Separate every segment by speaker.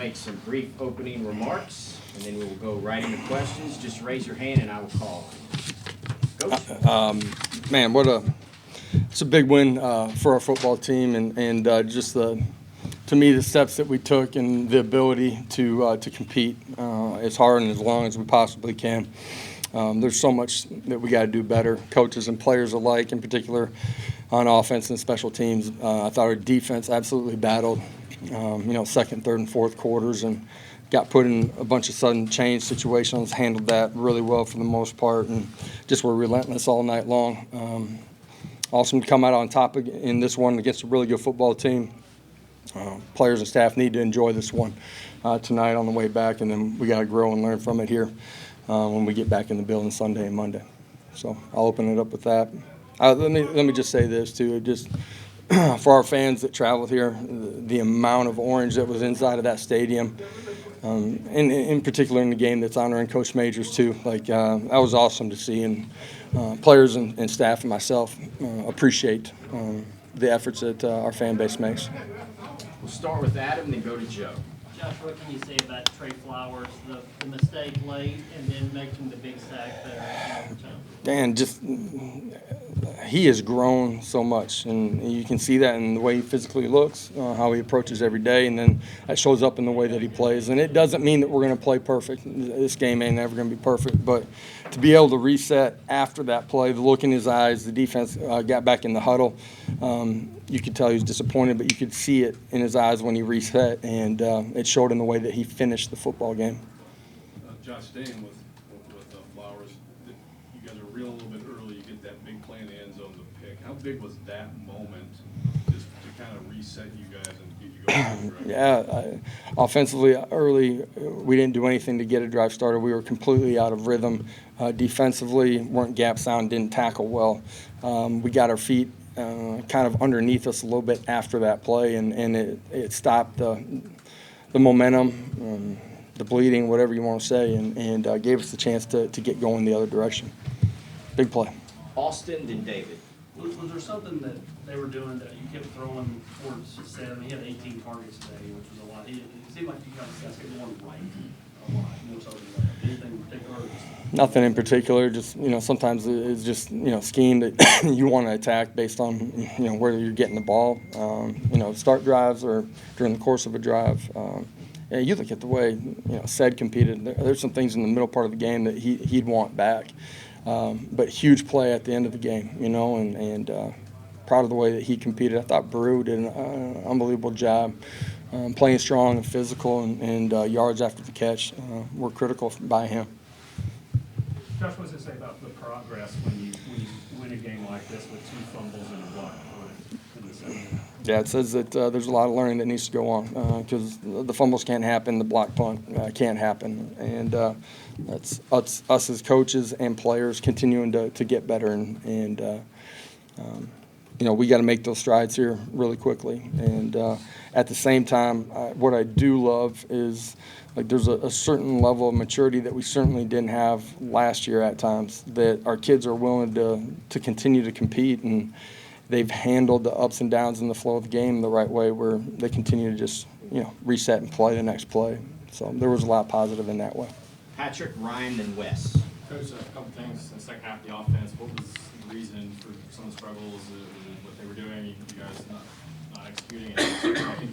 Speaker 1: make some brief opening remarks, and then we will go right into questions. Just raise your hand, and I will call. Coach?
Speaker 2: Man, it's a big win for our football team, and just to me, the steps that we took and the ability to compete as hard and as long as we possibly can. There's so much that we got to do better, coaches and players alike, in particular on offense and special teams. I thought our defense absolutely battled, second, third, and fourth quarters, and got put in a bunch of sudden change situations, handled that really well for the most part, and just were relentless all night long. Awesome to come out on top in this one against a really good football team. Players and staff need to enjoy this one tonight on the way back, and then we got to grow and learn from it here when we get back in the building Sunday and Monday. So I'll open it up with that. Let me just say this too. Just for our fans that traveled here, the amount of orange that was inside of that stadium, and in particular in the game that's honoring Coach Majors too. That was awesome to see, and players and staff and myself appreciate the efforts that our fan base makes.
Speaker 1: We'll start with Adam, then go to Joe.
Speaker 3: Josh, what can you say about Trey Flowers, the mistake late, and then making the big sack there in overtime?
Speaker 2: Dan, he has grown so much, and you can see that in the way he physically looks, how he approaches every day, and then that shows up in the way that he plays. And it doesn't mean that we're going to play perfect. This game ain't ever going to be perfect, but to be able to reset after that play, the look in his eyes, the defense got back in the huddle. You could tell he was disappointed, but you could see it in his eyes when he reset, and it showed in the way that he finished the football game.
Speaker 4: Josh, staying with Flowers, you guys are reeling a little bit early. You get that big play in the end zone, the pick. How big was that moment just to kind of reset you guys and get you going?
Speaker 2: Yeah, offensively early, we didn't do anything to get a drive started. We were completely out of rhythm. Defensively, weren't gap sound, didn't tackle well. We got our feet kind of underneath us a little bit after that play, and it stopped the momentum, the bleeding, whatever you want to say, and gave us the chance to get going the other direction. Big play.
Speaker 1: Austin, then David.
Speaker 3: Was there something that they were doing that you kept throwing towards Seth? He had 18 targets today, which was a lot. It seemed like you guys get one right a lot, more so than that. Anything in particular?
Speaker 2: Nothing in particular. Just sometimes it's just scheme that you want to attack based on where you're getting the ball. Start drives or during the course of a drive. You look at the way Sed competed. There's some things in the middle part of the game that he'd want back. But huge play at the end of the game, and proud of the way that he competed. I thought Baru did an unbelievable job playing strong and physical, and yards after the catch were critical by him.
Speaker 5: Josh, what does it say about the progress when you win a game like this with 2 fumbles and a block punt in the second?
Speaker 2: Yeah, it says that there's a lot of learning that needs to go on because the fumbles can't happen, the block punt can't happen, and that's us as coaches and players continuing to get better, and we got to make those strides here really quickly. And at the same time, what I do love is there's a certain level of maturity that we certainly didn't have last year at times, that our kids are willing to continue to compete, and they've handled the ups and downs in the flow of the game the right way, where they continue to just reset and play the next play. So there was a lot positive in that way.
Speaker 1: Patrick, Ryan, then Wes.
Speaker 5: Coach, a couple things in the second half of the offense. What was the reason for some of the struggles? Was it what they were doing? You guys not executing it? I think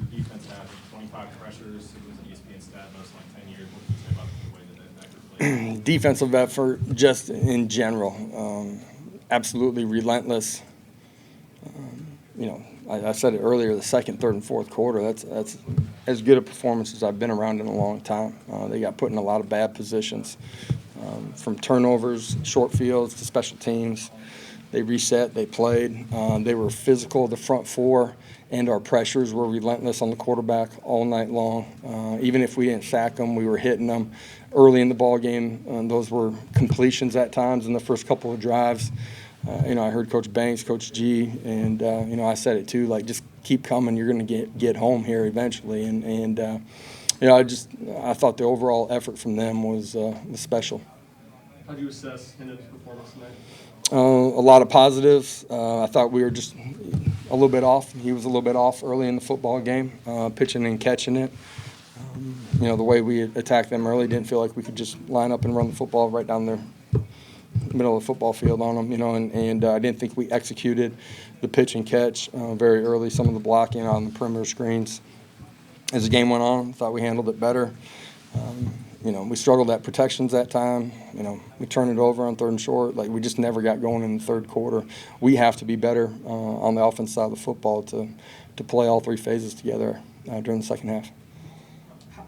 Speaker 5: the defense had 25 pressures. It was an ESPN stat, most like 10 years. What can you say about the way that played?
Speaker 2: Defensive effort, just in general, absolutely relentless. I said it earlier, the second, third, and fourth quarter, that's as good a performance as I've been around in a long time. They got put in a lot of bad positions, from turnovers, short fields, to special teams. They reset, they played. They were physical, the front four, and our pressures were relentless on the quarterback all night long. Even if we didn't sack them, we were hitting them early in the ball game. Those were completions at times in the first couple of drives. I heard Coach Banks, Coach G, and I said it too. Just keep coming. You're going to get home here eventually. And I thought the overall effort from them was special.
Speaker 5: How do you assess Hendon's performance tonight?
Speaker 2: A lot of positives. I thought we were just a little bit off. He was a little bit off early in the football game, pitching and catching it. The way we attacked them early, didn't feel like we could just line up and run the football right down the middle of the football field on them, and I didn't think we executed the pitch and catch very early, some of the blocking on the perimeter screens. As the game went on, I thought we handled it better. We struggled at protections that time. We turned it over on 3rd and short. Like, we just never got going in the third quarter. We have to be better on the offense side of the football to play all 3 phases together during the second half.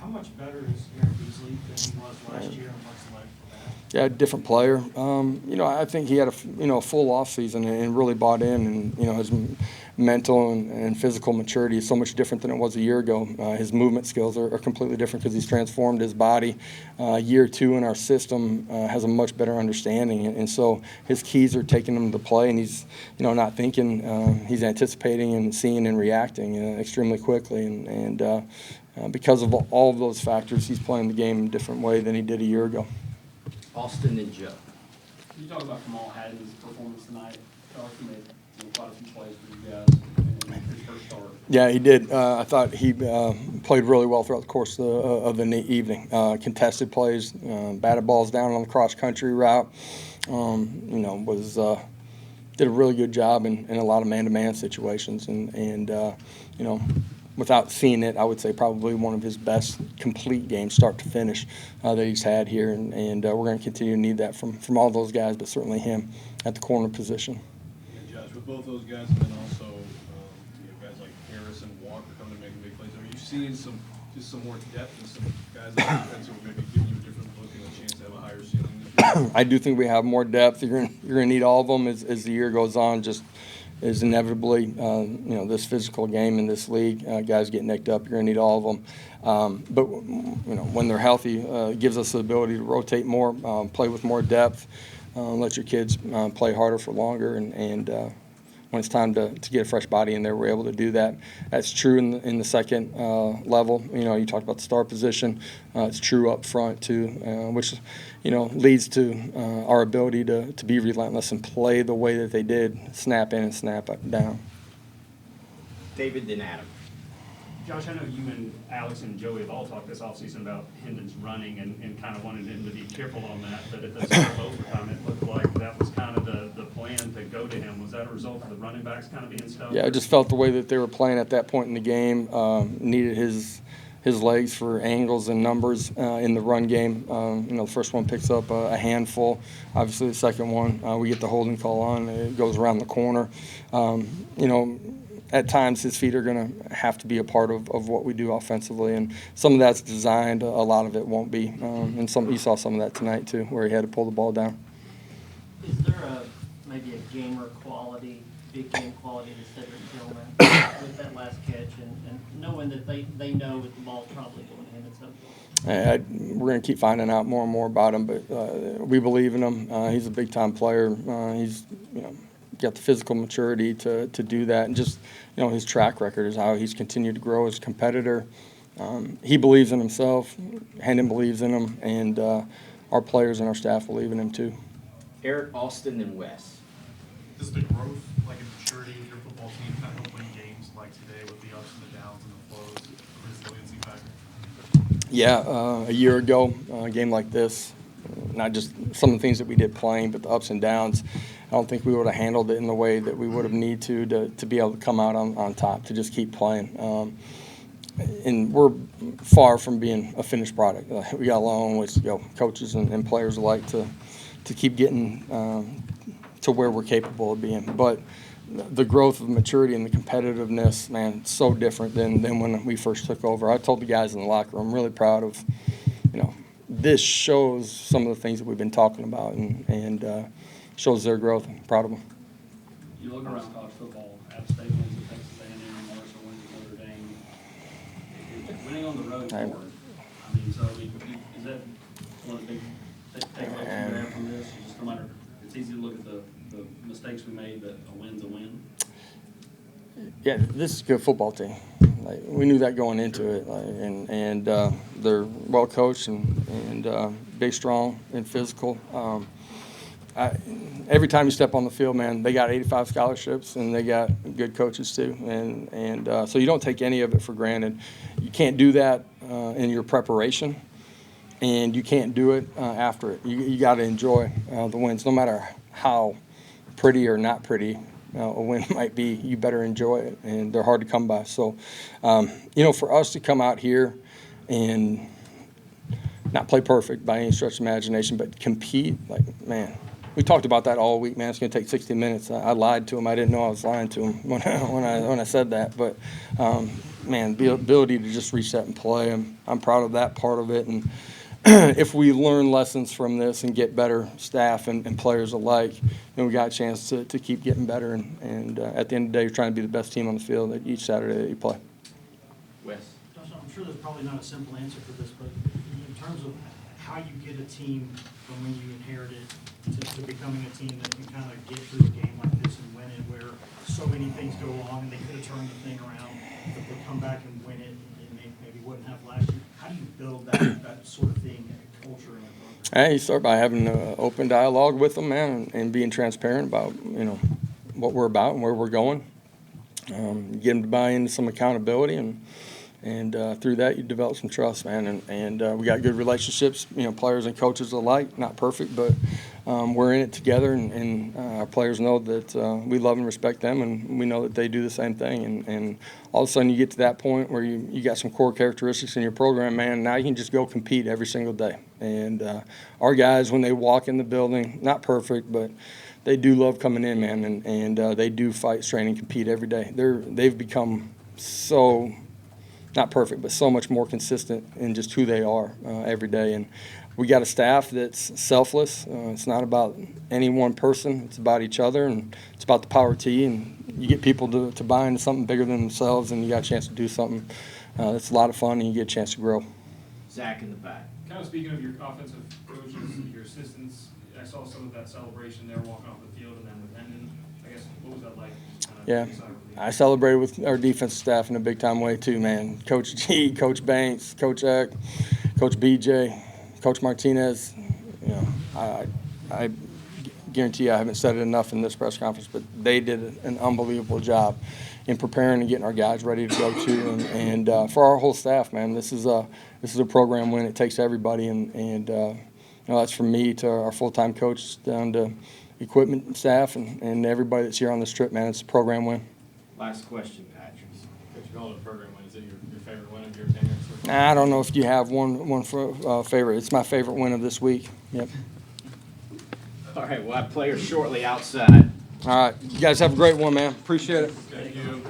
Speaker 3: How much better is Aaron Beasley than he was last year, and what's like for that?
Speaker 2: Yeah, different player. I think he had a full off season and really bought in, and his mental and physical maturity is so much different than it was a year ago. His movement skills are completely different because he's transformed his body. Year 2 in our system has a much better understanding, and so his keys are taking him to play, and he's not thinking, he's anticipating and seeing and reacting extremely quickly, and because of all of those factors, he's playing the game in a different way than he did a year ago.
Speaker 1: Austin and Joe.
Speaker 3: Can you talk about Kamal Haddon's performance tonight? Josh, he made quite a few plays for you guys in his first start.
Speaker 2: Yeah, he did. I thought he played really well throughout the course of the evening. Contested plays, batted balls down on the cross-country route. Did a really good job in a lot of man-to-man situations, and without seeing it, I would say probably one of his best complete games, start to finish, that he's had here. And we're going to continue to need that from all those guys, but certainly him at the corner position.
Speaker 4: Yeah, Josh, with both those guys, and then also guys like Harris and Walker coming to make big plays, are you seeing some more depth and some guys on defense who are maybe giving you a different look and a chance to have a higher ceiling this year?
Speaker 2: I do think we have more depth. You're going to need all of them as the year goes on. Just is inevitably, this physical game in this league, guys get nicked up. You're going to need all of them. But when they're healthy, it gives us the ability to rotate more, play with more depth, let your kids play harder for longer, and when it's time to get a fresh body in there, we're able to do that. That's true in the second level. You talked about the star position. It's true up front too, which leads to our ability to be relentless and play the way that they did, snap in and snap down.
Speaker 1: David, then Adam.
Speaker 3: Josh, I know you and Alex and Joey have all talked this offseason about Hendon's running and kind of wanted him to be careful on that, but at the start of overtime, it looked like that was kind of the plan to go to him. Was that a result of the running backs kind of being stuck?
Speaker 2: Yeah, I just felt the way that they were playing at that point in the game needed his legs for angles and numbers in the run game. The first one picks up a handful. Obviously, the second one, we get the holding call on. It goes around the corner. At times, his feet are going to have to be a part of what we do offensively, and some of that's designed. A lot of it won't be. And you saw some of that tonight too, where he had to pull the ball down.
Speaker 6: Is there maybe a gamer quality, big game quality to Cedric Tillman with that last catch, and knowing that they know with the ball probably going to him at some point?
Speaker 2: We're going to keep finding out more and more about him, but we believe in him. He's a big-time player. He's got the physical maturity to do that, and just his track record is how he's continued to grow as a competitor. He believes in himself. Hendon believes in him, and our players and our staff believe in him too.
Speaker 1: Eric, Austin, and Wes.
Speaker 7: Does the growth, like in maturity with your football team, kind of help win games like today with the ups and the downs and the flows, resiliency factor?
Speaker 2: Yeah, a year ago, a game like this, not just some of the things that we did playing, but the ups and downs, I don't think we would have handled it in the way that we would have needed to be able to come out on top, to just keep playing. And we're far from being a finished product. We got a long ways to go. Coaches and players alike to keep getting to where we're capable of being. But the growth of maturity and the competitiveness, man, it's so different than when we first took over. I told the guys in the locker room, I'm really proud of, this shows some of the things that we've been talking about and shows their growth. I'm proud of them.
Speaker 3: You look around college football, App State wins at Texas A&M, Marshall wins at Notre Dame. It's winning on the road is
Speaker 2: Right.
Speaker 3: hard. Is that one of the big takeaways you have from this? Just no matter, it's easy to look at the mistakes we made, but a win's a win.
Speaker 2: Yeah, this is a good football team. We knew that going into it, and they're well coached and big, strong, and physical. Every time you step on the field, man, they got 85 scholarships and they got good coaches too, and so you don't take any of it for granted. You can't do that in your preparation, and you can't do it after it. You got to enjoy the wins, no matter how pretty or not pretty a win might be. You better enjoy it, and they're hard to come by. So, for us to come out here and not play perfect by any stretch of imagination, but compete, like, man, we talked about that all week, man. It's going to take 60 minutes. I lied to him. I didn't know I was lying to him when I said that. But, man, the ability to just reset and play, I'm proud of that part of it. And if we learn lessons from this and get better staff and players alike, then we got a chance to keep getting better. And at the end of the day, you're trying to be the best team on the field each Saturday that you play.
Speaker 1: Wes?
Speaker 8: Josh, I'm sure there's probably not a simple answer for this, but in terms of how you get a team from when you inherit it to becoming a team that can kind of get through a game like this and win it, where so many things go wrong and they could have turned the thing around, but they come back and win it and they maybe wouldn't have last year. How do you build that sort of thing, culture in a program?
Speaker 2: Hey, you start by having an open dialogue with them, man, and being transparent about, what we're about and where we're going. Get them to buy into some accountability, and through that you develop some trust, man. And we got good relationships, players and coaches alike. Not perfect, but we're in it together, and our players know that we love and respect them, and we know that they do the same thing. And all of a sudden you get to that point where you got some core characteristics in your program, man. Now you can just go compete every single day. And our guys, when they walk in the building, not perfect, but they do love coming in, man, and they do fight, strain, and compete every day. They've become so, not perfect, but so much more consistent in just who they are every day. And we got a staff that's selfless. It's not about any one person. It's about each other, and it's about the power T. And you get people to buy into something bigger than themselves, and you got a chance to do something that's a lot of fun, and you get a chance to grow.
Speaker 1: Zach in the back.
Speaker 5: Kind of speaking of your offensive coaches, your assistants, I saw some of that celebration there walking off the field, and then with Hendon, I guess, what was that like?
Speaker 2: Yeah, I celebrated with our defensive staff in a big-time way too, man. Coach G, Coach Banks, Coach Eck, Coach BJ, Coach Martinez. I guarantee I haven't said it enough in this press conference, but they did an unbelievable job in preparing and getting our guys ready to go too. And for our whole staff, man, this is a program win. It takes everybody, and that's from me to our full-time coach down to equipment staff and everybody that's here on this trip, man. It's a program win.
Speaker 1: Last question, Patrick.
Speaker 5: Coach, you called it a program win. Is it your favorite win of your tenure?
Speaker 2: I don't know if you have one for favorite. It's my favorite win of this week. Yep.
Speaker 1: All right, we'll have players shortly outside.
Speaker 2: All right. You guys have a great one, man. Appreciate it.
Speaker 4: Thank you.